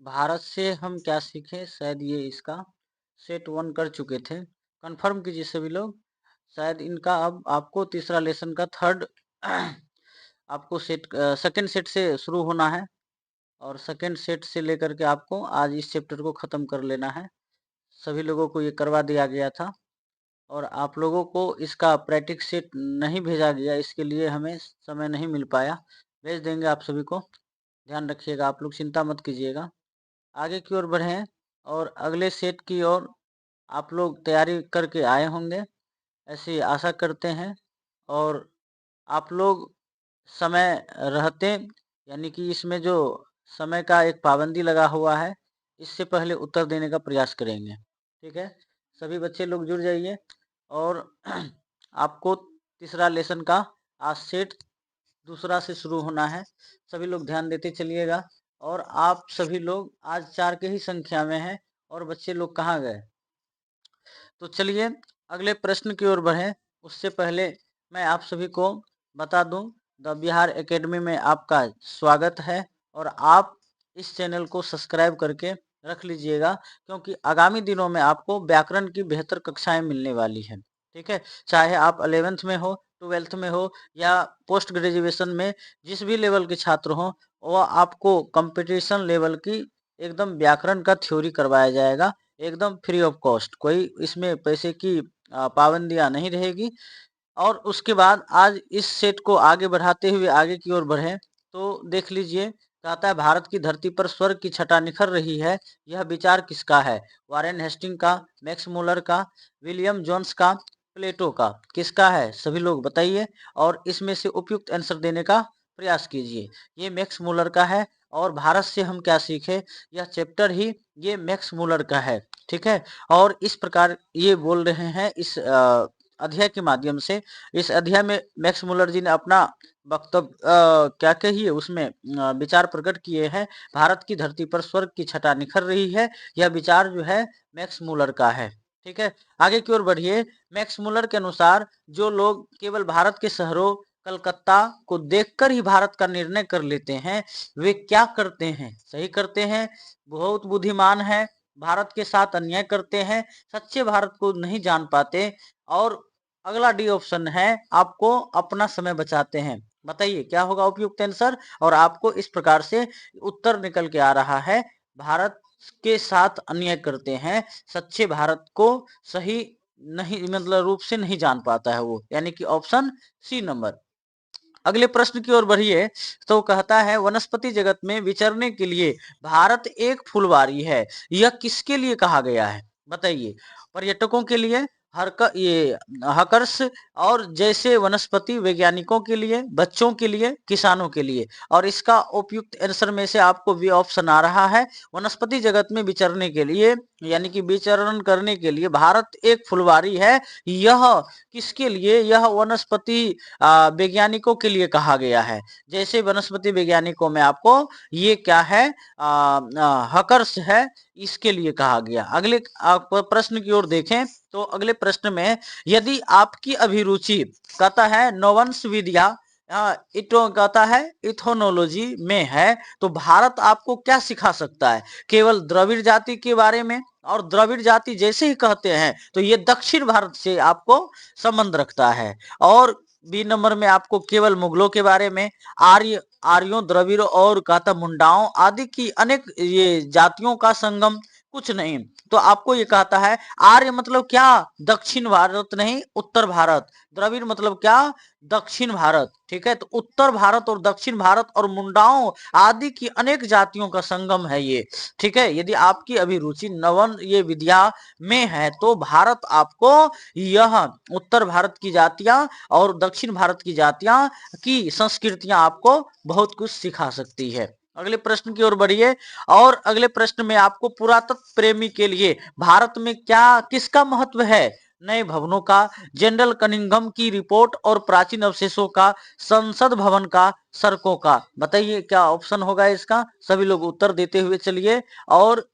भारत से हम क्या सीखे, शायद ये इसका सेट 1 कर चुके थे। कंफर्म कीजिए सभी लोग। शायद इनका अब आपको तीसरा लेसन का थर्ड आपको सेकंड सेट से शुरू होना है और सेकंड सेट से लेकर के आपको आज इस चैप्टर को ख़त्म कर लेना है। सभी लोगों को ये करवा दिया गया था और आप लोगों को इसका प्रैक्टिस सेट नहीं भेजा गया, इसके लिए हमें समय नहीं मिल पाया। भेज देंगे आप सभी को, ध्यान रखिएगा, आप लोग चिंता मत कीजिएगा। आगे की ओर बढ़ें और अगले सेट की ओर आप लोग तैयारी करके आए होंगे, ऐसी आशा करते हैं। और आप लोग समय रहते, यानी कि इसमें जो समय का एक पाबंदी लगा हुआ है, इससे पहले उत्तर देने का प्रयास करेंगे। ठीक है, सभी बच्चे लोग जुड़ जाइए और आपको तीसरा लेसन का आज सेट दूसरा से शुरू होना है। सभी लोग ध्यान देते चलिएगा। और आप सभी लोग आज 4 के ही संख्या में हैं और बच्चे लोग कहाँ गए? तो चलिए अगले प्रश्न की ओर बढ़ें। उससे पहले मैं आप सभी को बता दूं, द बिहार एकेडमी में आपका स्वागत है और आप इस चैनल को सब्सक्राइब करके रख लीजिएगा, क्योंकि आगामी दिनों में आपको व्याकरण की बेहतर कक्षाएं मिलने वाली हैं। ठीक है, चाहे आप 11th में हो, 12th में हो या पोस्ट ग्रेजुएशन में, जिस भी लेवल के छात्र हों, वह आपको कंपटीशन लेवल की एकदम व्याकरण का थ्योरी करवाया जाएगा, एकदम फ्री ऑफ कॉस्ट। कोई इसमें पैसे की पाबंदियां नहीं रहेगी। और उसके बाद आज इस सेट को आगे बढ़ाते हुए आगे की ओर बढ़े तो देख लीजिए, कहता है भारत की धरती पर स्वर्ग की छटा निखर रही है, यह विचार किसका है? वारेन हेस्टिंग का, मैक्स मुलर का, विलियम जोन्स का, प्लेटो का, किसका है? सभी लोग बताइए और इसमें से उपयुक्त आंसर देने का प्रयास कीजिए। ये मैक्स मुलर का है और भारत से हम क्या सीखे, यह चैप्टर ही ये मैक्स मुलर का है। ठीक है, और इस प्रकार ये बोल रहे हैं इस अध्याय के माध्यम से। इस अध्याय में मैक्स मुलर जी ने अपना वक्तव्य क्या कहिए उसमें विचार प्रकट किए हैं। भारत की धरती पर स्वर्ग की छटा निखर रही है, यह विचार जो है मैक्स मुलर का है। ठीक है, आगे की ओर बढ़िए। मैक्स मुलर के अनुसार जो लोग केवल भारत के शहरों कलकत्ता को देखकर ही भारत का निर्णय कर लेते हैं, वे क्या करते हैं? सही करते हैं, बहुत बुद्धिमान है, भारत के साथ अन्याय करते हैं, सच्चे भारत को नहीं जान पाते। और अगला डी ऑप्शन है, आपको अपना समय बचाते हैं। बताइए क्या होगा उपयुक्त आंसर? और आपको इस प्रकार से उत्तर निकल के आ रहा है, भारत के साथ अन्याय करते हैं, सच्चे भारत को सही नहीं मतलब रूप से नहीं जान पाता है वो, यानी कि ऑप्शन सी नंबर। अगले प्रश्न की ओर बढ़िए तो कहता है वनस्पति जगत में विचरने के लिए भारत एक फुलवारी है, यह किसके लिए कहा गया है? बताइए। पर्यटकों के लिए, ये हकर्स, और जैसे वनस्पति वैज्ञानिकों के लिए, बच्चों के लिए, किसानों के लिए। और इसका उपयुक्त आंसर में से आपको भी ऑप्शन आ रहा है, वनस्पति जगत में विचरने के लिए यानी कि विचरण करने के लिए भारत एक फुलवारी है। यह किसके लिए? यह वनस्पति वैज्ञानिकों के लिए कहा गया है। जैसे वनस्पति वैज्ञानिकों में आपको ये क्या है, हकर्स है, इसके लिए कहा गया। अगले आप प्रश्न की ओर देखें तो अगले प्रश्न में, यदि आपकी अभिरुचि कहता है नवंश विद्या, इटो कहता है इथोनोलॉजी में है, तो भारत आपको क्या सिखा सकता है? केवल द्रविड़ जाति के बारे में, और द्रविड़ जाति जैसे ही कहते हैं तो ये दक्षिण भारत से आपको संबंध रखता है। और बी नंबर में आपको केवल मुगलों के बारे में, आर्यों, द्रविड़ों और कहता मुंडाओं आदि की अनेक ये जातियों का संगम, कुछ नहीं। तो आपको ये कहता है आर्य मतलब क्या? दक्षिण भारत नहीं, उत्तर भारत। द्रविड़ मतलब क्या? दक्षिण भारत। ठीक है, तो उत्तर भारत और दक्षिण भारत और मुंडाओं आदि की अनेक जातियों का संगम है ये। ठीक है, यदि आपकी अभिरुचि नवन ये विद्या में है तो भारत आपको यह उत्तर भारत की जातियां और दक्षिण भारत की जातियां की संस्कृतियां आपको बहुत कुछ सिखा सकती है। अगले प्रश्न की ओर बढ़िए और अगले प्रश्न में आपको पुरातत्व प्रेमी के लिए भारत में क्या किसका महत्व है? नए भवनों का, जनरल कनिंघम की रिपोर्ट और प्राचीन अवशेषों का, संसद भवन का, सड़कों का। बताइए क्या ऑप्शन होगा इसका? सभी लोग उत्तर देते हुए चलिए। और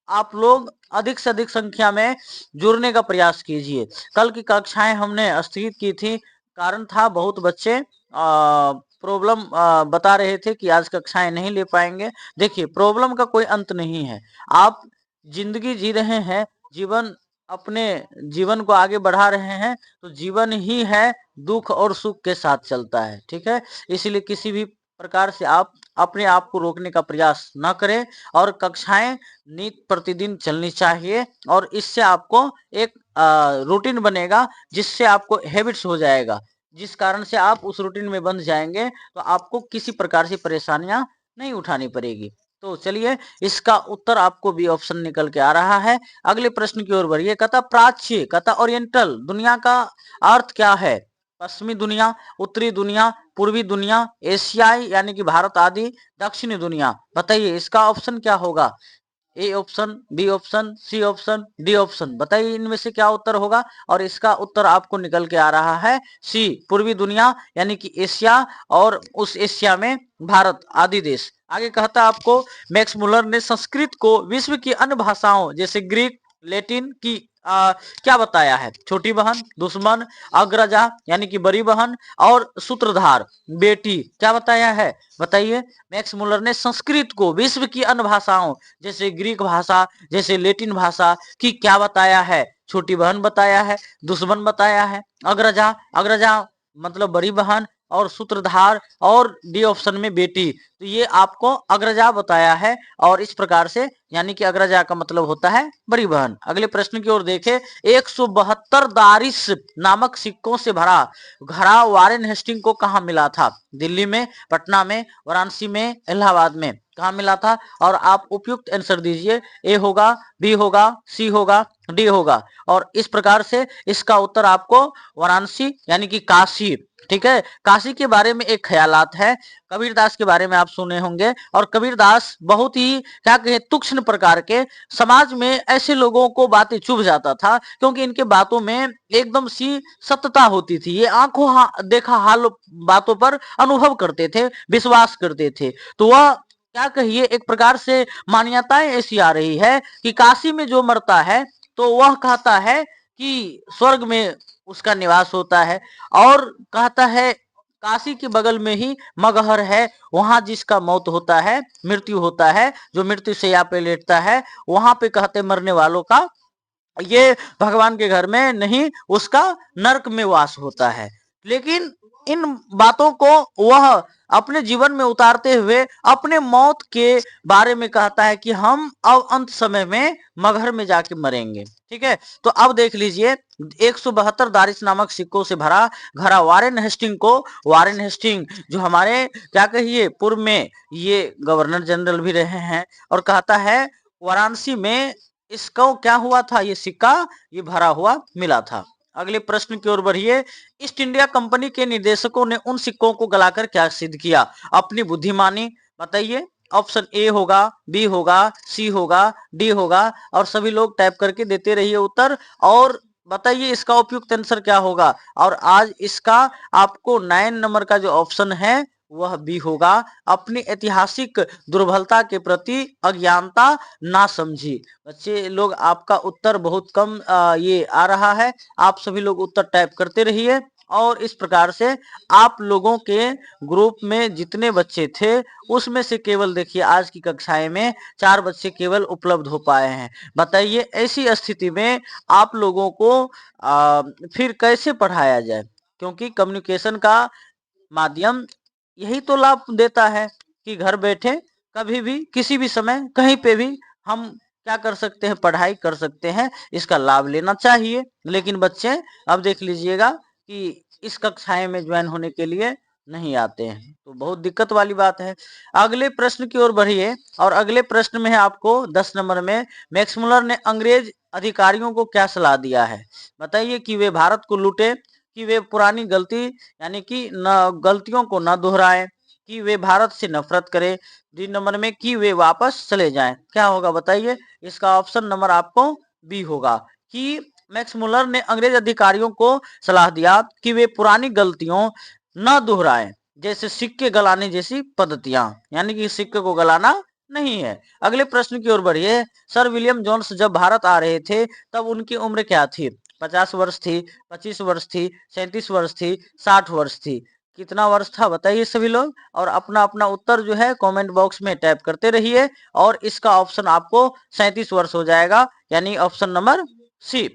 आप लोग अधिक से अधिक संख्या में जुड़ने का प्रयास कीजिए। कल की कक्षाएं हमने स्थगित की थी, कारण था। बहुत बच्चे प्रॉब्लम बता रहे थे कि आज कक्षाएं नहीं ले पाएंगे। देखिए, प्रॉब्लम का कोई अंत नहीं है। आप जिंदगी जी रहे हैं, जीवन अपने जीवन को आगे बढ़ा रहे हैं, तो जीवन ही है दुख और सुख के साथ चलता है। ठीक है, इसलिए किसी भी प्रकार से आप अपने आप को रोकने का प्रयास न करें और कक्षाएं नित प्रतिदिन चलनी चाहिए। और इससे आपको एक रूटीन बनेगा, जिससे आपको हैबिट्स हो जाएगा, जिस कारण से आप उस रूटीन में बंध जाएंगे, तो आपको किसी प्रकार से परेशानियां नहीं उठानी पड़ेगी। तो चलिए, इसका उत्तर आपको बी ऑप्शन निकल के आ रहा है। अगले प्रश्न की ओर बढ़िए। कहता प्राच्य, कहता ओरिएंटल दुनिया का अर्थ क्या है? पश्चिमी दुनिया, उत्तरी दुनिया, पूर्वी दुनिया, एशियाई यानी कि भारत आदि, दक्षिणी दुनिया। बताइए इसका ऑप्शन क्या होगा? A option, B option, C option, D option. बताइए इनमें से क्या उत्तर होगा? और इसका उत्तर आपको निकल के आ रहा है सी, पूर्वी दुनिया यानी कि एशिया, और उस एशिया में भारत आदि देश। आगे कहता आपको मैक्स मुलर ने संस्कृत को विश्व की अन्य भाषाओं जैसे ग्रीक, लैटिन की क्या बताया है? छोटी बहन, दुश्मन, अग्रजा यानी कि बड़ी बहन, और सूत्रधार बेटी, क्या बताया है? बताइए। मैक्स मुलर ने संस्कृत को विश्व की अन्य भाषाओं जैसे ग्रीक भाषा, जैसे लैटिन भाषा की क्या बताया है? छोटी बहन बताया है, दुश्मन बताया है, अग्रजा, अग्रजा मतलब बड़ी बहन, और सूत्रधार, और डी ऑप्शन में बेटी। तो ये आपको अग्रजा बताया है, और इस प्रकार से यानी कि अग्रजा का मतलब होता है बड़ी बहन। अगले प्रश्न की ओर देखें। 172 दारिश नामक सिक्कों से भरा घड़ा वारेन हेस्टिंग को कहाँ मिला था? दिल्ली में, पटना में, वाराणसी में, इलाहाबाद में। कहाँ मिला था? और आप उपयुक्त आंसर दीजिए। ए होगा, बी होगा, सी होगा, डी होगा। और इस प्रकार से इसका उत्तर आपको वाराणसी यानी कि काशी। ठीक है, काशी के बारे में एक ख्यालात है। कबीरदास के बारे में आप सुने होंगे, और कबीरदास बहुत ही क्या कहे तुक्ष्ण प्रकार के, समाज में ऐसे लोगों को बातें चुभ जाता था, क्योंकि इनके बातों में एकदम सी सत्यता होती थी। ये आंखों देखा हाल बातों पर अनुभव करते थे, विश्वास करते थे। तो वह क्या कहिए, एक प्रकार से मान्यताएं ऐसी आ रही है कि काशी में जो मरता है तो वह कहता है कि स्वर्ग में उसका निवास होता है, और कहता है काशी के बगल में ही मगहर है, वहां जिसका मौत होता है, मृत्यु होता है, जो मृत्यु शैया पे लेटता है, वहां पे कहते मरने वालों का ये भगवान के घर में नहीं, उसका नरक में वास होता है। लेकिन इन बातों को वह अपने जीवन में उतारते हुए अपने मौत के बारे में कहता है कि हम अब अंत समय में मगहर में जाके मरेंगे। ठीक है, तो अब देख लीजिए, 172 दारिश नामक सिक्कों से भरा घड़ा वारेन हेस्टिंग को, वारेन हेस्टिंग जो हमारे क्या कहिए पूर्व में ये गवर्नर जनरल भी रहे हैं, और कहता है वाराणसी में इसको क्या हुआ था? ये सिक्का ये भरा हुआ मिला था। अगले प्रश्न की ओर बढ़िए। ईस्ट इंडिया कंपनी के निदेशकों ने उन सिक्कों को गलाकर क्या सिद्ध किया? अपनी बुद्धिमानी। बताइए, ऑप्शन ए होगा, बी होगा, सी होगा, डी होगा, और सभी लोग टाइप करके देते रहिए उत्तर, और बताइए इसका उपयुक्त आंसर क्या होगा। और आज इसका आपको 9 नंबर का जो ऑप्शन है वह बी होगा, अपनी ऐतिहासिक दुर्बलता के प्रति अज्ञानता ना समझी। बच्चे लोग आपका उत्तर बहुत कम ये आ रहा है, आप सभी लोग उत्तर टाइप करते रहिए। और इस प्रकार से आप लोगों के ग्रुप में जितने बच्चे थे उसमें से केवल देखिए आज की कक्षाएं में 4 बच्चे केवल उपलब्ध हो पाए हैं। बताइए ऐसी स्थिति में आप लोगों को फिर कैसे पढ़ाया जाए? क्योंकि कम्युनिकेशन का माध्यम यही तो लाभ देता है कि घर बैठे कभी भी किसी भी समय कहीं पे भी हम क्या कर सकते हैं? पढ़ाई कर सकते हैं। इसका लाभ लेना चाहिए। लेकिन बच्चे अब देख लीजिएगा कि इस कक्षाएं में ज्वाइन होने के लिए नहीं आते हैं, तो बहुत दिक्कत वाली बात है। अगले प्रश्न की ओर बढ़िए, और अगले प्रश्न में है आपको 10 नंबर में, मैक्स मुलर ने अंग्रेज अधिकारियों को क्या सलाह दिया है? बताइए कि वे भारत को लूटे, कि वे पुरानी गलती यानी कि न गलतियों को न दोहराएं, कि वे भारत से नफरत करें, डी नंबर में कि वे वापस चले जाएं। क्या होगा बताइए? इसका ऑप्शन नंबर आपको बी होगा, कि मैक्स मुलर ने अंग्रेज अधिकारियों को सलाह दिया कि वे पुरानी गलतियों न दोहराएं, जैसे सिक्के गलाने जैसी पद्धतियां, यानी कि सिक्के को गलाना नहीं है। अगले प्रश्न की ओर बढ़िए। सर विलियम जोन्स जब भारत आ रहे थे तब उनकी उम्र क्या थी? 50 वर्ष थी, 25 वर्ष थी, 37 वर्ष थी, 60 वर्ष थी। कितना वर्ष था बताइए सभी लोग, और अपना अपना उत्तर जो है कमेंट बॉक्स में टाइप करते रहिए। और इसका ऑप्शन आपको 37 वर्ष हो जाएगा, यानी option number C,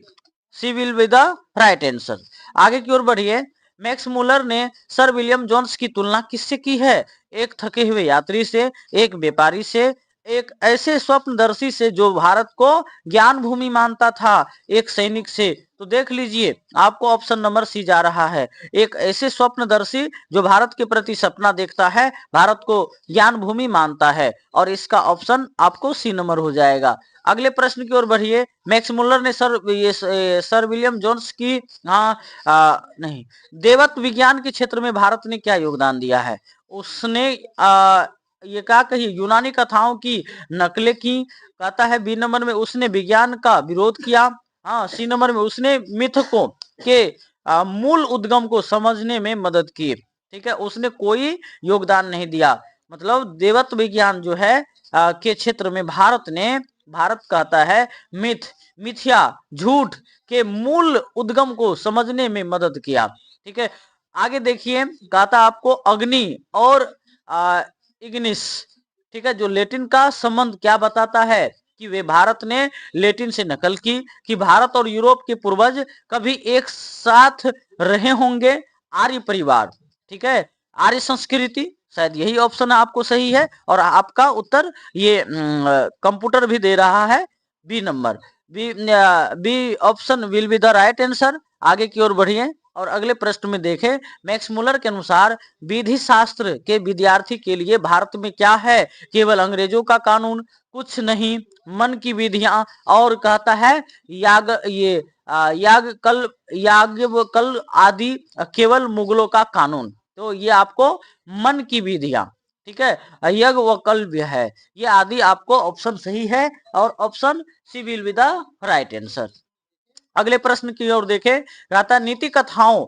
C will be the right answer. आगे की ओर बढ़िए। मैक्स मुलर ने सर विलियम जोन्स की तुलना किससे की है? एक थके हुए यात्री से, एक व्यापारी से, एक ऐसे स्वप्नदर्शी से जो भारत को ज्ञान भूमि मानता था, एक सैनिक से। तो देख लीजिए, आपको ऑप्शन नंबर सी जा रहा है। एक ऐसे स्वप्नदर्शी जो भारत के प्रति सपना देखता है, भारत को ज्ञान भूमि मानता है, और इसका ऑप्शन आपको सी नंबर हो जाएगा। अगले प्रश्न की ओर बढ़िए। मैक्स मुलर ने सर विलियम जोन्स की, हाँ, नहीं, देवत्व विज्ञान के क्षेत्र में भारत ने क्या योगदान दिया है? उसने ये क्या कही, यूनानी कथाओं की नकलें की। कहता है बी नंबर में उसने विज्ञान का विरोध किया। हाँ, सी नंबर में उसने मिथकों के मूल उद्गम को समझने में मदद की। ठीक है, उसने कोई योगदान नहीं दिया। मतलब देवत्व विज्ञान जो है के क्षेत्र में भारत कहता है मिथ्या, झूठ के मूल उद्गम को समझने में मदद किया। ठीक है, आगे देखिए। कहता आपको अग्नि और इग्निस, ठीक है, जो लेटिन का संबंध क्या बताता है? कि वे भारत ने लेटिन से नकल की, कि भारत और यूरोप के पूर्वज कभी एक साथ रहे होंगे, आर्य परिवार। ठीक है, आर्य संस्कृति, शायद यही ऑप्शन आपको सही है, और आपका उत्तर ये कंप्यूटर भी दे रहा है B number. B B option will be the right answer. आगे की ओर बढ़िए और अगले प्रश्न में देखें। मैक्स मुलर के अनुसार विधि शास्त्र के विद्यार्थी के लिए भारत में क्या है? केवल अंग्रेजों का कानून, कुछ नहीं, मन की विधियां, और कहता है याज्ञवल्क्य आदि, केवल मुगलों का कानून। तो ये आपको मन की विधियां, ठीक है, याज्ञवल्क्य है, ये आदि आपको ऑप्शन सही है, और option C will be the right answer. अगले प्रश्न की ओर देखें। कहता नीति कथाओं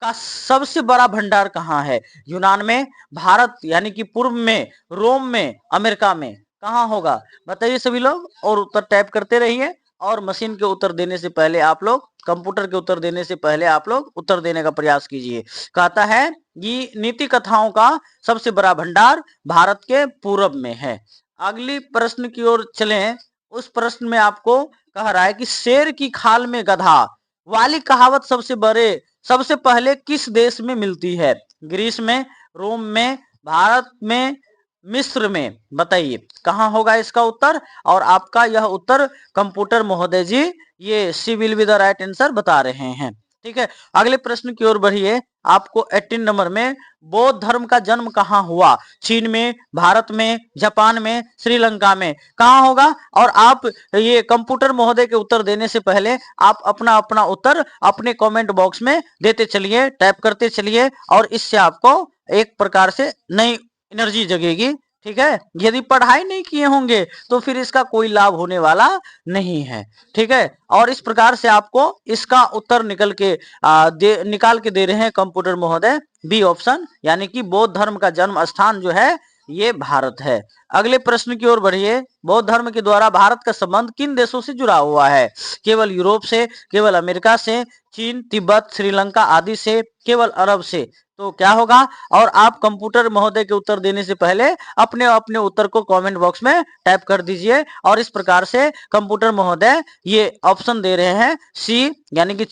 का सबसे बड़ा भंडार कहाँ है? यूनान में, भारत यानी कि पूर्व में, रोम में, अमेरिका में, कहाँ होगा? बताइए सभी लोग, और उत्तर टाइप करते रहिए। और मशीन के उत्तर देने से पहले आप लोग, कंप्यूटर के उत्तर देने से पहले आप लोग उत्तर देने का प्रयास कीजिए। कहता है कि नीति कथाओं का सबसे बड़ा भंडार भारत के पूर्व में है। अगली प्रश्न की ओर चलें। उस प्रश्न में आपको कह रहा है कि शेर की खाल में गधा वाली कहावत सबसे पहले किस देश में मिलती है? ग्रीस में, रोम में, भारत में, मिस्र में? बताइए कहां होगा इसका उत्तर। और आपका यह उत्तर कंप्यूटर महोदय जी ये C will be the right answer बता रहे हैं। ठीक है, अगले प्रश्न की ओर बढ़िए। आपको 18 नंबर में बौद्ध धर्म का जन्म कहाँ हुआ? चीन में, भारत में, जापान में, श्रीलंका में, कहाँ होगा? और आप ये कंप्यूटर महोदय के उत्तर देने से पहले आप अपना अपना उत्तर अपने कमेंट बॉक्स में देते चलिए, टाइप करते चलिए, और इससे आपको एक प्रकार से नई एनर्जी जगेगी। ठीक है, यदि पढ़ाई नहीं किए होंगे तो फिर इसका कोई लाभ होने वाला नहीं है। ठीक है, और इस प्रकार से आपको इसका उत्तर निकाल के दे रहे हैं कंप्यूटर महोदय बी ऑप्शन, यानी कि बौद्ध धर्म का जन्म स्थान जो है ये भारत है। अगले प्रश्न की ओर बढ़िए। बौद्ध धर्म के द्वारा भारत का संबंध किन देशों से जुड़ा हुआ है? केवल यूरोप से, केवल अमेरिका से, चीन, तिब्बत, श्रीलंका आदि से, केवल अरब से? तो क्या होगा? और आप कंप्यूटर महोदय के उत्तर देने से पहले अपने अपने उत्तर को कमेंट बॉक्स में टाइप कर दीजिए। और इस प्रकार से कंप्यूटर महोदय ये ऑप्शन दे रहे हैं सी, यानी कि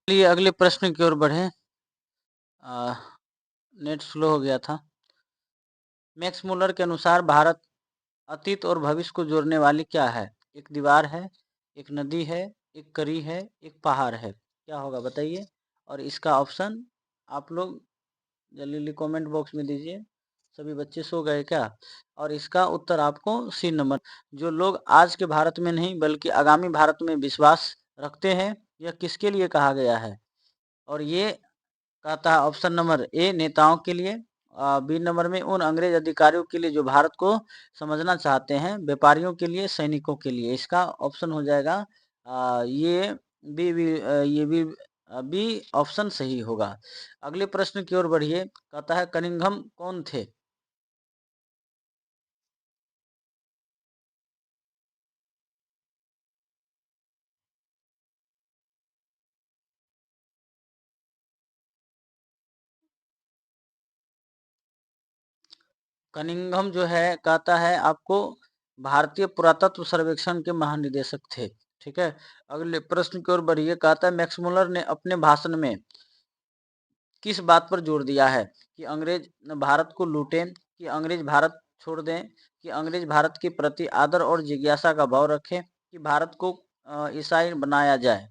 चलिए अगले प्रश्न की ओर बढ़े। नेट स्लो हो गया था। मैक्स मुलर के अनुसार भारत अतीत और भविष्य को जोड़ने वाली क्या है? एक दीवार है, एक नदी है, एक कड़ी है, एक पहाड़ है। क्या होगा बताइए। और इसका ऑप्शन आप लोग जल्दी कमेंट बॉक्स में दीजिए। सभी बच्चे सो गए क्या? और इसका उत्तर आपको सी नंबर। जो लोग आज के भारत में नहीं बल्कि आगामी भारत में विश्वास रखते हैं, यह किसके लिए कहा गया है? और ये कहता है ऑप्शन नंबर ए नेताओं के लिए, बी नंबर में उन अंग्रेज अधिकारियों के लिए जो भारत को समझना चाहते हैं, व्यापारियों के लिए, सैनिकों के लिए। इसका ऑप्शन हो जाएगा ये बी ऑप्शन सही होगा। अगले प्रश्न की ओर बढ़िए। कहता है कनिंघम कौन थे? कनिंघम जो है कहता है आपको भारतीय पुरातत्व सर्वेक्षण के महानिदेशक थे। ठीक है। अगले प्रश्न की ओर बढ़िए। कहता है मैक्स मुलर ने अपने भाषण में किस बात पर जोर दिया है? कि अंग्रेज भारत को लूटें, कि अंग्रेज भारत छोड़ दें, कि अंग्रेज भारत के प्रति आदर और जिज्ञासा का भाव रखें, कि भारत को ईसाई बनाया जाए।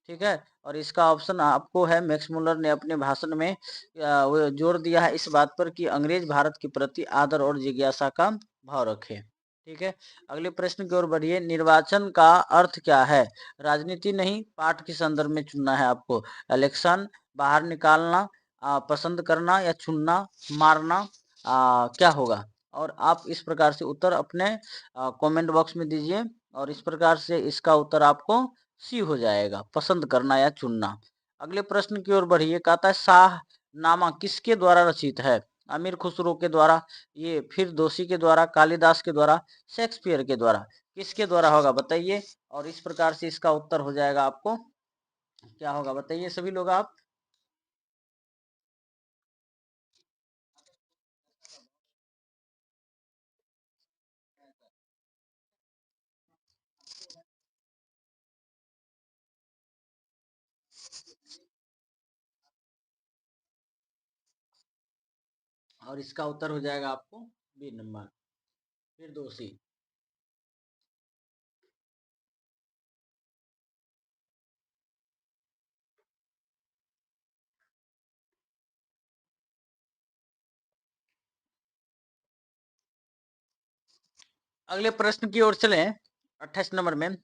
ठीक है। और इसका ऑप्शन आपको है मैक्स मुलर ने अपने भाषण में वो जोर दिया है इस बात पर कि अंग्रेज भारत के प्रति आदर और जिज्ञासा का भाव रखे। ठीक है। अगले प्रश्न की ओर बढ़िए। निर्वाचन का अर्थ क्या है? राजनीति नहीं, पाठ के संदर्भ में चुनना है आपको। इलेक्शन, बाहर निकालना, पसंद करना या चुनना, मारना, क्या होगा? और आप इस प्रकार से उत्तर अपने कमेंट बॉक्स में दीजिए। और इस प्रकार से इसका उत्तर आपको सी हो जाएगा, पसंद करना या चुनना। अगले प्रश्न की ओर बढ़िए। कहता है शाहनामा किसके द्वारा रचित है? अमीर खुसरो के द्वारा, ये फिर दोषी के द्वारा, कालिदास के द्वारा, शेक्सपियर के द्वारा। किसके द्वारा होगा बताइए। और इस प्रकार से इसका उत्तर हो जाएगा आपको क्या होगा बताइए सभी लोग आप। और इसका उत्तर हो जाएगा आपको बी नंबर, फिर दोषी। अगले प्रश्न की ओर चले। 28 नंबर में।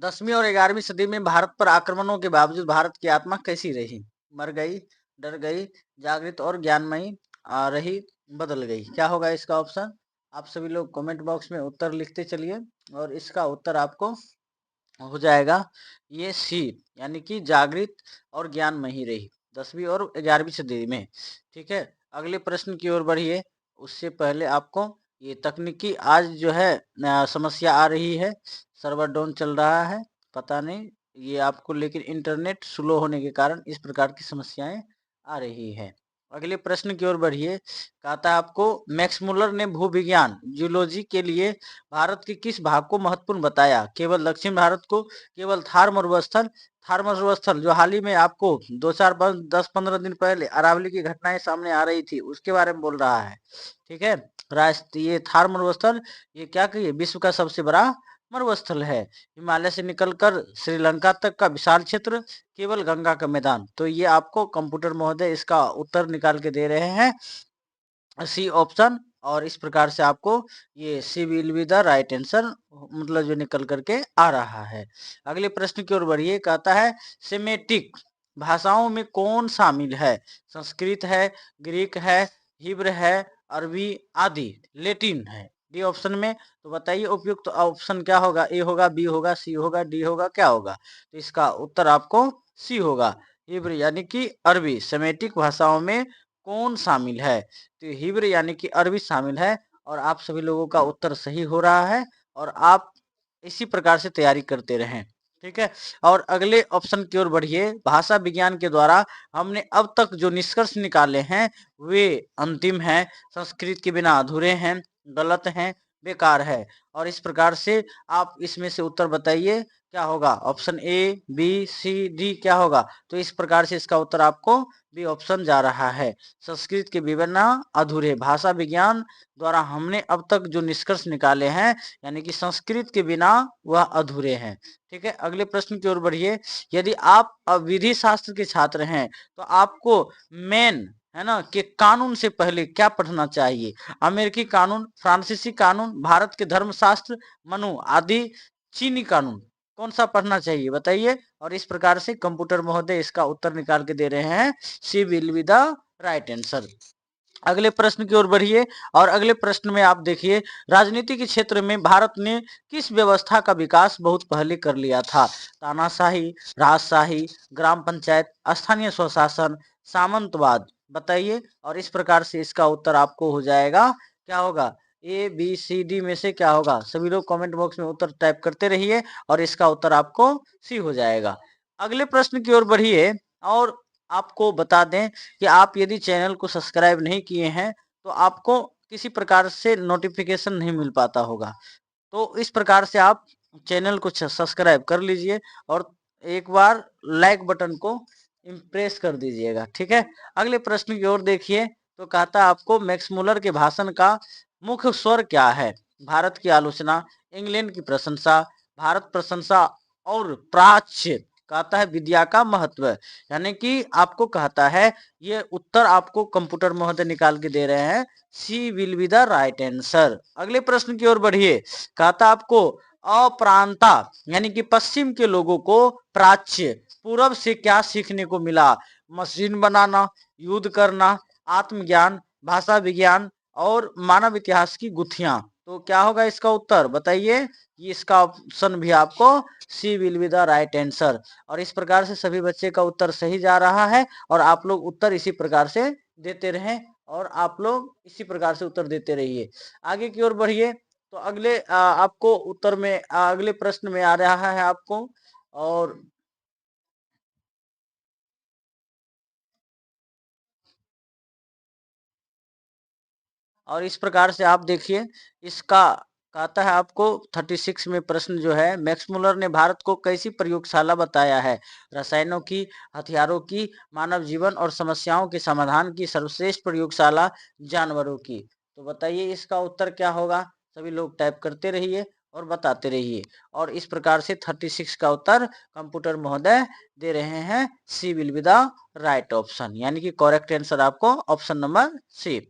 10वीं और 11वीं सदी में भारत पर आक्रमणों के बावजूद भारत की आत्मा कैसी रही? मर गई, डर गई, जागृत और ज्ञानमयी रही, बदल गई। क्या होगा इसका ऑप्शन? आप सभी लोग कमेंट बॉक्स में उत्तर लिखते चलिए। और इसका उत्तर आपको हो जाएगा ये सी, यानी कि जागृत और ज्ञानमयी रही 10वीं और 11वीं सदी में। ठीक है। अगले प्रश्न की ओर बढ़िए। उससे पहले आपको ये तकनीकी आज जो है समस्या आ रही है। सर्वर डाउन चल रहा है, पता नहीं ये आपको, लेकिन इंटरनेट स्लो होने के कारण इस प्रकार की समस्याएं आ रही है। अगले प्रश्न की ओर बढ़िए। कहता है आपको मैक्स मुलर ने भूविज्ञान जियोलॉजी के लिए भारत के किस भाग को महत्वपूर्ण बताया? केवल दक्षिण भारत को, केवल थार मरुस्थल, थार मरुस्थल जो हाल ही में आपको 10-15 दिन पहले अरावली की घटनाएं सामने आ रही थी उसके बारे में बोल रहा है। ठीक है। राष्ट्रीय थार मरुस्थल ये क्या कहिए विश्व का सबसे बड़ा मरुस्थल है। हिमालय से निकलकर श्रीलंका तक का विशाल क्षेत्र, केवल गंगा का मैदान। तो ये आपको कंप्यूटर महोदय इसका उत्तर निकाल के दे रहे हैं सी ऑप्शन। और इस प्रकार से आपको ये C will be the right answer मतलब जो निकल करके आ रहा है। अगले प्रश्न की ओर बढ़िए। कहता है सेमेटिक भाषाओं में कौन शामिल है? संस्कृत है, ग्रीक है, हिब्रू है, अरबी आदि, लेटिन है डी ऑप्शन में। तो बताइए उपयुक्त ऑप्शन क्या होगा? ए होगा, बी होगा, सी होगा, डी होगा, क्या होगा? तो इसका उत्तर आपको सी होगा। हिब्रू यानी कि अरबी सेमेटिक भाषाओं में कौन शामिल है? तो हिब्रू यानी कि अरबी शामिल है। और आप सभी लोगों का उत्तर सही हो रहा है। और आप इसी प्रकार से तैयारी करते रहें। ठीक है। और अगले ऑप्शन की ओर बढ़िए। भाषा विज्ञान के द्वारा हमने अब तक जो निष्कर्ष निकाले हैं वे अंतिम हैं, संस्कृत के बिना अधूरे हैं, गलत हैं, बेकार है। और इस प्रकार से आप इसमें से उत्तर बताइए क्या होगा। Option A, B, C, D क्या होगा। तो इस प्रकार से इसका उत्तर आपको बी ऑप्शन जा रहा है। संस्कृत के विवरण अधूरे। भाषा विज्ञान द्वारा हमने अब तक जो निष्कर्ष निकाले हैं, यानी कि संस्कृत के बिना वह अधूरे हैं। ठीक है, अगले प्रश्न की ओर बढ़िए। यदि आप विधि शास्त्र के छात्र हैं तो आपको मेन है ना कि कानून से पहले क्या पढ़ना चाहिए। अमेरिकी कानून, फ्रांसीसी कानून, भारत के धर्मशास्त्र, मनु आदि, चीनी कानून, कौन सा पढ़ना चाहिए बताइए। और इस प्रकार से कंप्यूटर महोदय इसका उत्तर निकाल के दे रहे हैं, C will be the right answer. अगले प्रश्न की ओर बढ़िए। और अगले प्रश्न में आप देखिए, राजनीति के क्षेत्र में भारत ने किस व्यवस्था का विकास बहुत पहले कर लिया था। तानाशाही, राजशाही, ग्राम पंचायत, स्थानीय स्वशासन, सामंतवाद, बताइए। और इस प्रकार से इसका उत्तर आपको हो जाएगा, क्या होगा, ए, बी, सी, डी में से क्या होगा। सभी लोग कमेंट बॉक्स में उत्तर टाइप करते रहिए और इसका उत्तर आपको सी हो जाएगा। अगले प्रश्न की ओर बढ़िए। और आपको बता दें कि आप यदि चैनल को सब्सक्राइब नहीं किए हैं तो आपको किसी प्रकार से नोटिफिकेशन नहीं मिल पाता होगा। तो इस प्रकार से आप चैनल को सब्सक्राइब कर लीजिए और एक बार लाइक बटन को इम्प्रेस कर दीजिएगा। ठीक है, अगले प्रश्न की ओर देखिए। तो कहता है आपको मैक्स मुलर के भाषण का मुख्य स्वर क्या है। भारत की आलोचना, इंग्लैंड की प्रशंसा, भारत प्रशंसा और प्राच्य, कहता है विद्या का महत्व। यानी कि आपको कहता है, ये उत्तर आपको कंप्यूटर महोदय निकाल के दे रहे हैं, C will be the right answer. अगले प्रश्न की ओर बढ़िए। कहता आपको अप्रांता यानी कि पश्चिम के लोगों को प्राच्य पूरब से क्या सीखने को मिला। मशीन बनाना, युद्ध करना, आत्मज्ञान, भाषा विज्ञान और मानव इतिहास की गुत्थियां। तो क्या होगा इसका उत्तर बताइए। इसका ऑप्शन भी आपको C will be the right answer. और इस प्रकार से सभी बच्चे का उत्तर सही जा रहा है और आप लोग उत्तर इसी प्रकार से देते रहें और आप लोग इसी प्रकार से उत्तर देते रहिए। आगे की ओर बढ़िए। तो अगले आपको उत्तर में अगले प्रश्न में आ रहा है आपको। और इस प्रकार से आप देखिए, इसका कहता है आपको 36 में प्रश्न जो है, मैक्स मुलर ने भारत को कैसी प्रयोगशाला बताया है। रसायनों की, हथियारों की, मानव जीवन और समस्याओं के समाधान की सर्वश्रेष्ठ प्रयोगशाला, जानवरों की। तो बताइए इसका उत्तर क्या होगा। सभी लोग टाइप करते रहिए और बताते रहिए। और इस प्रकार से 36 का उत्तर कंप्यूटर महोदय दे रहे हैं, C will be the right option, यानी कि करेक्ट आंसर आपको ऑप्शन नंबर सी।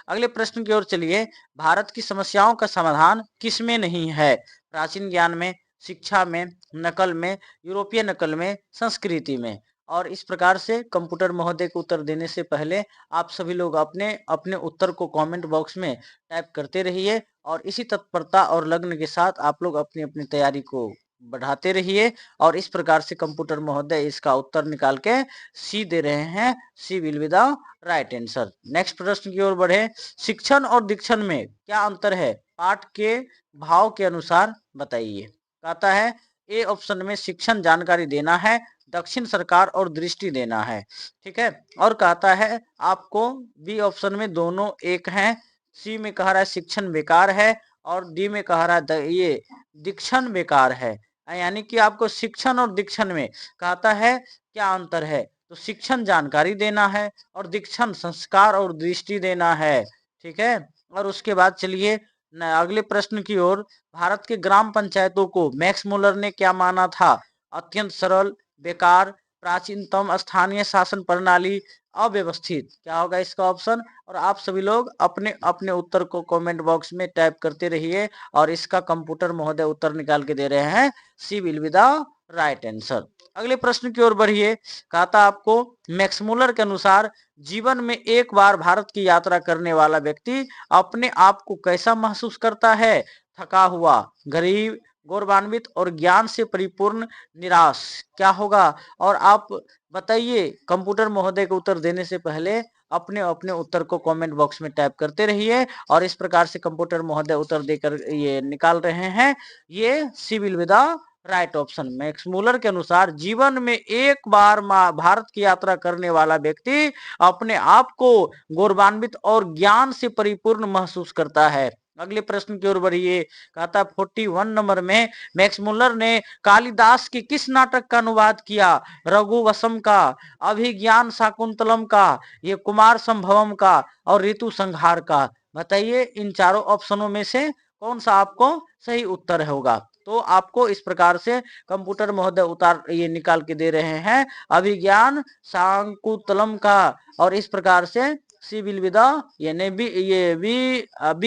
अगले प्रश्न की ओर चलिए। भारत की समस्याओं का समाधान किसमें नहीं है। प्राचीन ज्ञान में, शिक्षा में, नकल में, यूरोपीय नकल में, संस्कृति में। और इस प्रकार से कंप्यूटर महोदय को उत्तर देने से पहले आप सभी लोग अपने अपने उत्तर को कमेंट बॉक्स में टाइप करते रहिए और इसी तत्परता और लग्न के साथ आप लोग अपनी अपनी तैयारी को बढ़ाते रहिए। और इस प्रकार से कंप्यूटर महोदय इसका उत्तर निकाल के सी दे रहे हैं, C will be the right answer. Next प्रश्न की ओर बढ़े। शिक्षण और दीक्षण में क्या अंतर है, पाठ के भाव के अनुसार बताइए। कहता है ए ऑप्शन में शिक्षण जानकारी देना है, दक्षिण सरकार और दृष्टि देना है। ठीक है, और कहता है आपको बी ऑप्शन में दोनों एक हैं। सी में कह रहा है शिक्षण बेकार है और डी में कह रहा है ये दीक्षण बेकार है। यानी कि आपको शिक्षण और दीक्षण में कहता है क्या अंतर है। तो शिक्षण जानकारी देना है और दीक्षण संस्कार और दृष्टि देना है। ठीक है, और उसके बाद चलिए अगले प्रश्न की ओर। भारत के ग्राम पंचायतों को मैक्स मुलर ने क्या माना था। अत्यंत सरल, बेकार, प्राचीनतम स्थानीय शासन प्रणाली, अव्यवस्थित। क्या होगा इसका ऑप्शन। और आप सभी लोग अपने अपने उत्तर को कमेंट बॉक्स में टाइप करते रहिए और इसका कंप्यूटर महोदय उत्तर निकाल के दे रहे हैं, C will be the right answer. अगले प्रश्न की ओर बढ़िए। कहता आपको मैक्स मुलर के अनुसार जीवन में एक बार भारत की यात्रा करने वाला व्यक्ति अपने आप को कैसा महसूस करता है। थका हुआ, गरीब, गौरवान्वित और ज्ञान से परिपूर्ण, निराश। क्या होगा। और आप बताइए कंप्यूटर महोदय को उत्तर देने से पहले अपने अपने उत्तर को कमेंट बॉक्स में टाइप करते रहिए और इस प्रकार से कंप्यूटर महोदय उत्तर देकर ये निकाल रहे हैं, ये C will be the right option. Max Muller के अनुसार जीवन में एक बार भारत की यात्रा करने वाला व्यक्ति अपने आप को गौरवान्वित और ज्ञान से परिपूर्ण महसूस करता है। अगले प्रश्न की ओर बढ़िए। कहता 41 नंबर में मैक्स मुलर ने कालिदास के किस नाटक का अनुवाद किया? रघुवंशम का, अभिज्ञान शाकुंतलम का, ये कुमार संभवम का और ऋतु संहार का। बताइए इन चारों ऑप्शनों में से कौन सा आपको सही उत्तर होगा। तो आपको इस प्रकार से कंप्यूटर महोदय उतार ये निकाल के दे रहे हैं, अभिज्ञान शाकुंतलम का, और इस प्रकार से सी विल बी द यानी B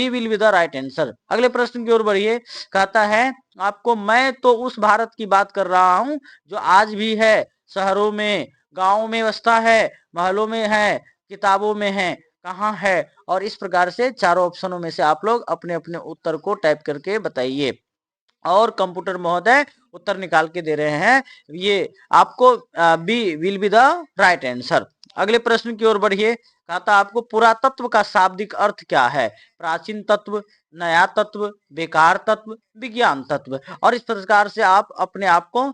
will be the right answer. अगले प्रश्न की ओर बढ़िए। कहता है आपको मैं तो उस भारत की बात कर रहा हूं जो आज भी है, शहरों में, गांवों में बसता है, महलों में है, किताबों में है, कहाँ है? और इस प्रकार से चारों ऑप्शनों में से आप लोग अपने अपने उत्तर को टाइप करके बताइए और कंप्यूटर महोदय उत्तर निकाल के दे रहे हैं। ये आपको B will be the right answer. अगले प्रश्न की ओर बढ़िए। कहता आपको पुरातत्व का शाब्दिक अर्थ क्या है? प्राचीन तत्व, नया तत्व, बेकार तत्व, विज्ञान तत्व। और इस प्रकार से आप अपने आप को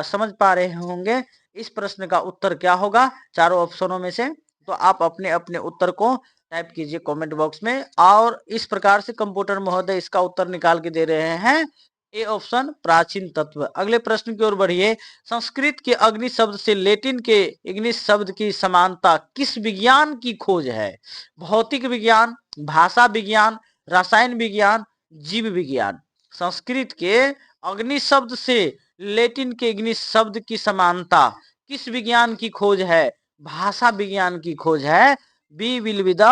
समझ पा रहे होंगे इस प्रश्न का उत्तर क्या होगा चारों ऑप्शनों में से। तो आप अपने अपने उत्तर को टाइप कीजिए कमेंट बॉक्स में। और इस प्रकार से कंप्यूटर महोदय इसका उत्तर निकाल के दे रहे हैं, ए ऑप्शन प्राचीन तत्व। अगले प्रश्न की ओर बढ़िए। संस्कृत के अग्नि शब्द से लैटिन के इग्निस शब्द की समानता किस विज्ञान की खोज है? भौतिक विज्ञान, भाषा विज्ञान, रसायन विज्ञान, जीव विज्ञान। संस्कृत के अग्नि शब्द से लैटिन के इग्निस शब्द की समानता किस विज्ञान की खोज है? भाषा विज्ञान की खोज है। B will be the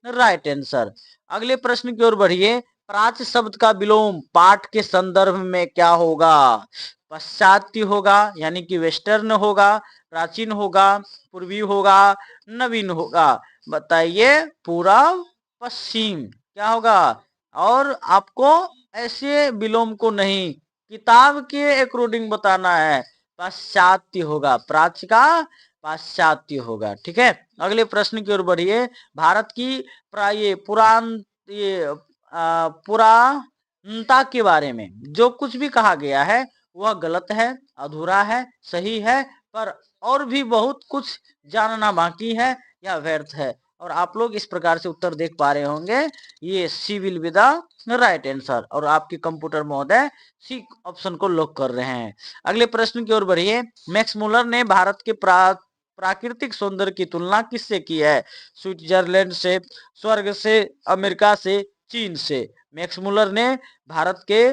right answer. अगले प्रश्न की ओर बढ़िए। प्राच्य शब्द का विलोम पाठ के संदर्भ में क्या होगा? पाश्चात्य होगा यानी कि वेस्टर्न होगा, प्राचीन होगा, पूर्वी होगा, नवीन होगा। बताइए पूर्व पश्चिम क्या होगा? और आपको ऐसे विलोम को नहीं, किताब के अकॉर्डिंग बताना है। पाश्चात्य होगा, प्राच्य का पाश्चात्य होगा। ठीक है, अगले प्रश्न की ओर बढ़िए। भारत की पुराणता के बारे में जो कुछ भी कहा गया है वह गलत है, अधूरा है, सही है, पर और भी बहुत कुछ जानना बाकी है या व्यर्थ है। और आप लोग इस प्रकार से उत्तर देख पा रहे होंगे, ये C will be the right answer. और आपके कंप्यूटर महोदय सी ऑप्शन को लॉक कर रहे हैं। अगले प्रश्न की ओर बढ़िए। मैक्स मुलर ने भारत के प्राकृतिक सौंदर्य की तुलना किससे की है? स्विट्जरलैंड से, स्वर्ग से, अमेरिका से, चीन से। मैक्स मुलर ने भारत के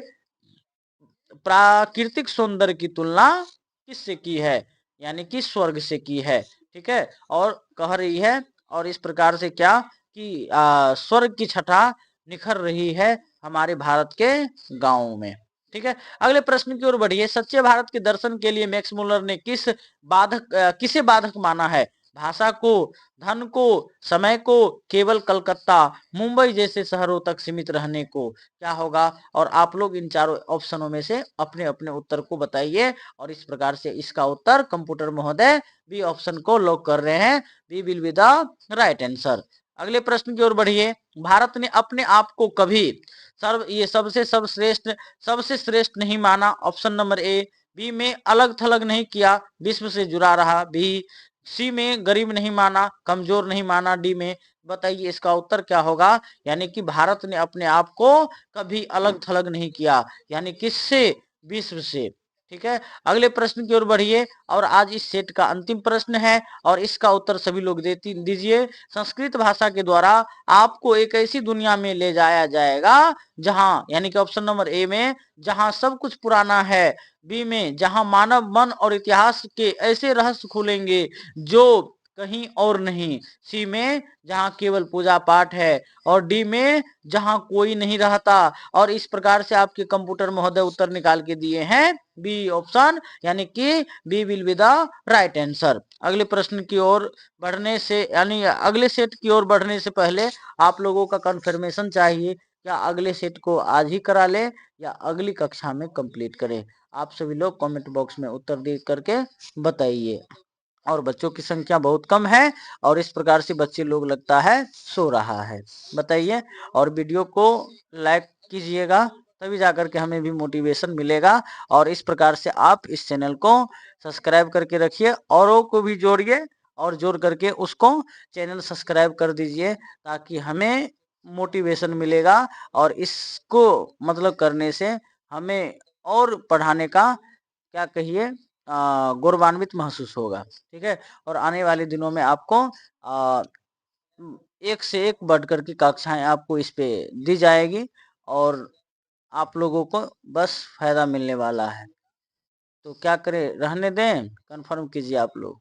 प्राकृतिक सौंदर्य की तुलना किससे की है? यानी कि स्वर्ग से की है। ठीक है, और कह रही है और इस प्रकार से क्या कि स्वर्ग की छटा निखर रही है हमारे भारत के गांवों में। ठीक है, अगले प्रश्न की ओर बढ़िए। सच्चे भारत के दर्शन के लिए मैक्स मुलर ने किसे बाधक माना है? भाषा को, धन को, समय को, केवल कलकत्ता, मुंबई जैसे शहरों तक सीमित रहने को। क्या होगा? और आप लोग इन चारों ऑप्शनों में से अपने अपने उत्तर को बताइए। और इस प्रकार से इसका उत्तर कंप्यूटर महोदय बी ऑप्शन को लॉक कर रहे हैं। B will be the right answer. अगले प्रश्न की ओर बढ़िए। भारत ने अपने आप को कभी सबसे श्रेष्ठ नहीं माना। Option number A. बी में अलग थलग नहीं किया, विश्व से जुड़ा रहा। बी सी में गरीब नहीं माना, कमजोर नहीं माना। डी में। बताइए इसका उत्तर क्या होगा? यानी कि भारत ने अपने आप को कभी अलग थलग नहीं किया, यानी किससे? विश्व से। ठीक है, अगले प्रश्न की ओर बढ़िए। और आज इस सेट का अंतिम प्रश्न है और इसका उत्तर सभी लोग दीजिए। संस्कृत भाषा के द्वारा आपको एक ऐसी दुनिया में ले जाया जाएगा जहां, यानी कि ऑप्शन नंबर ए में, जहां सब कुछ पुराना है। बी में, जहां मानव मन और इतिहास के ऐसे रहस्य खुलेंगे जो कहीं और नहीं। सी में, जहां केवल पूजा पाठ है। और डी में, जहां कोई नहीं रहता। और इस प्रकार से आपके कंप्यूटर महोदय उत्तर निकाल के दिए हैं बी ऑप्शन, यानी कि B will be the right answer. अगले प्रश्न की ओर बढ़ने से, यानी अगले सेट की ओर बढ़ने से पहले आप लोगों का कंफर्मेशन चाहिए, क्या अगले सेट को आज ही करा ले या अगली कक्षा में कंप्लीट करें? आप सभी लोग कमेंट बॉक्स में उत्तर दे करके बताइए। और बच्चों की संख्या बहुत कम है और इस प्रकार से बच्चे लोग लगता है सो रहा है। बताइए, और वीडियो को लाइक कीजिएगा, तभी जाकर के हमें भी मोटिवेशन मिलेगा। और इस प्रकार से आप इस चैनल को सब्सक्राइब करके रखिए, औरों को भी जोड़िए और जोड़ करके उसको चैनल सब्सक्राइब कर दीजिए, ताकि हमें मोटिवेशन मिलेगा और इसको मतलब करने से हमें और पढ़ाने का क्या कहिए गौरवान्वित महसूस होगा। ठीक है, और आने वाले दिनों में आपको एक से एक बढ़कर की कक्षाएं आपको इस पे दी जाएगी और आप लोगों को बस फायदा मिलने वाला है। तो क्या करें, रहने दें, कंफर्म कीजिए आप लोग।